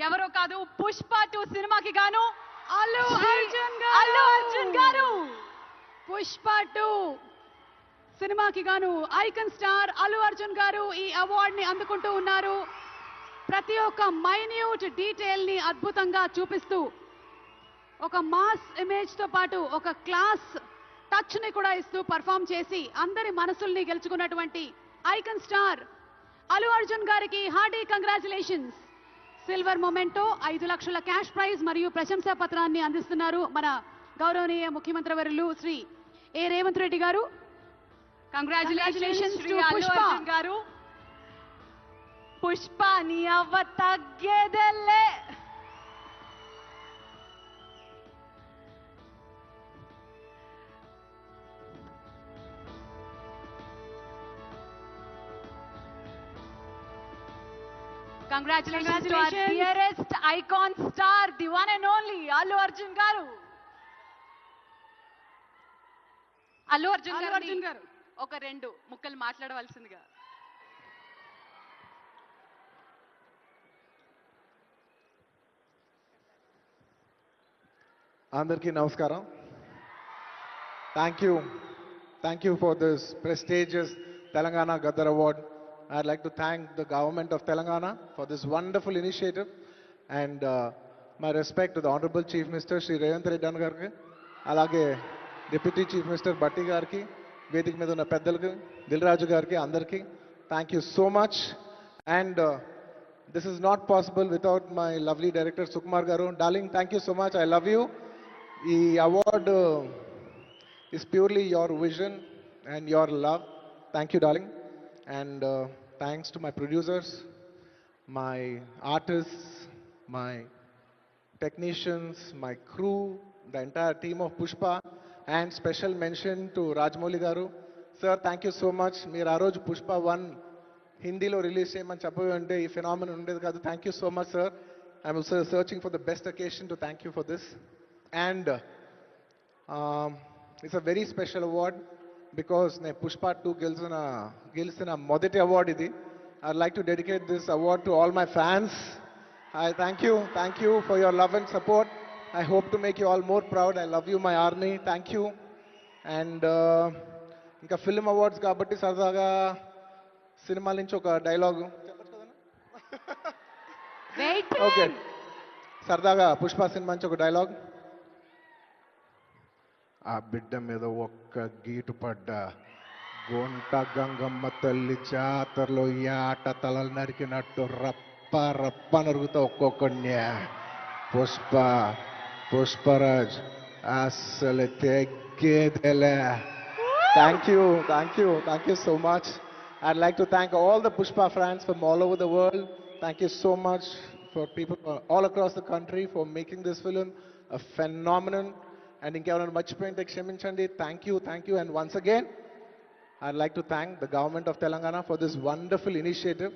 ఎవరో కాదు పుష్ప 2 సినిమాకి గాను అల్లు అర్జున్ గారు పుష్ప 2 సినిమాకి గాను ఐకాన్ స్టార్ అల్లు అర్జున్ గారు ఈ అవార్డ్ ని అందుకుంటూ ఉన్నారు. ప్రతి ఒక్క మైన్యూట్ డీటెయిల్ ని అద్భుతంగా చూపిస్తూ ఒక మాస్ ఇమేజ్ తో పాటు ఒక క్లాస్ టచ్ ని కూడా ఇస్తూ పర్ఫామ్ చేసి అందరి మనసుల్ని గెలుచుకున్నటువంటి ఐకాన్ స్టార్ అల్లు అర్జున్ గారికి హార్డీ కంగ్రాచులేషన్స్. సిల్వర్ మొమెంటో 5 లక్షల క్యాష్ ప్రైజ్ మరియు ప్రశంసా పత్రాన్ని అందిస్తున్నారు మన గౌరవనీయ ముఖ్యమంత్రి వర్యులు శ్రీ ఏ రేవంత్ రెడ్డి గారు. కంగ్రాచులేషన్స్ శ్రీ అల్లు అర్జున్ గారు. పుష్ప నీ అవ్వ తగ్గేదెల్లే. Congratulations to our dearest icon star, the one and only Allu Arjun garu. Allu Arjun garu oka rendu mukkalu maatladavaల్సిందిగా. అందరికీ నమస్కారం. Thank you for this prestigious Telangana Gaddar Award. I'd like to thank the government of Telangana for this wonderful initiative, and my respect to the Honorable Chief Minister Shri Revanth Reddy Gariki, alage Deputy Chief Minister Batti Gariki, Vedik మీద ఉన్న పెద్దలకు, దిల్రాజు గారికి, అందరికీ thank you so much. And this is not possible without my lovely director Sukumar garu. Darling, thank you so much. I love you. ఈ award is purely your vision and your love. Thank you, darling. And thanks to my producers, my artists, my technicians, my crew, the entire team of Pushpa, and special mention to Rajamouli garu. Sir, thank you so much. Meer aa roju Pushpa 1 Hindilo release cheyamani cheppavante ee phenomenon undedi kaadu. Thank you so much, sir. I'm also searching for the best occasion to thank you for this. And it's a very special award because ne Pushpa 2 గెలిచిన మొదటి award ఇది. I'd like to dedicate this award to all my fans. I thank you for your love and support. I hope to make you all more proud. I love you, my army. Thank you. And ఇంకా film awards కాబట్టి సరదాగా సినిమాల నుంచి ఒక dialogue okay, సరదాగా Pushpa cinema నుంచి ఒక dialogue. ఆ బిడ్డ మీద ఒక్క గీటు పడ్డ గొంట గంగమ్మ తల్లి జాతరలో ఈ ఆట తలలు నరికినట్టు రప్ప రప్ప నరుగుతా ఒక్కొక్కడిని. పుష్పరాజ్ అసలు తెగ్గేదెలే. Thank you so much. I'd like to thank all the Pushpa fans from all over the world. Thank you so much for people all across the country for making this film a phenomenon. And ఇంకెవరైనా మర్చిపోయింటే క్షమించండి. Thank you. And once again, I'd like to thank the government of Telangana for this wonderful initiative.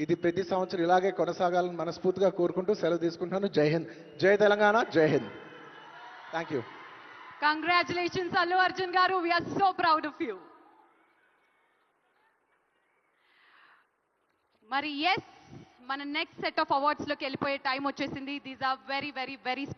ఇది ప్రతి సంవత్సరం ఇలాగే కొనసాగాలని మనస్ఫూర్తిగా కోరుకుంటూ సెలవు తీసుకుంటున్నాను. జై హింద్, జై తెలంగాణ, జై Hind. Thank you. Congratulations Allu Arjun garu. We are so proud of you. మరి yes, మన నెక్స్ట్ సెట్ ఆఫ్ అవార్డ్స్ లోకి వెళ్ళిపోయే టైం వచ్చేసింది. These are very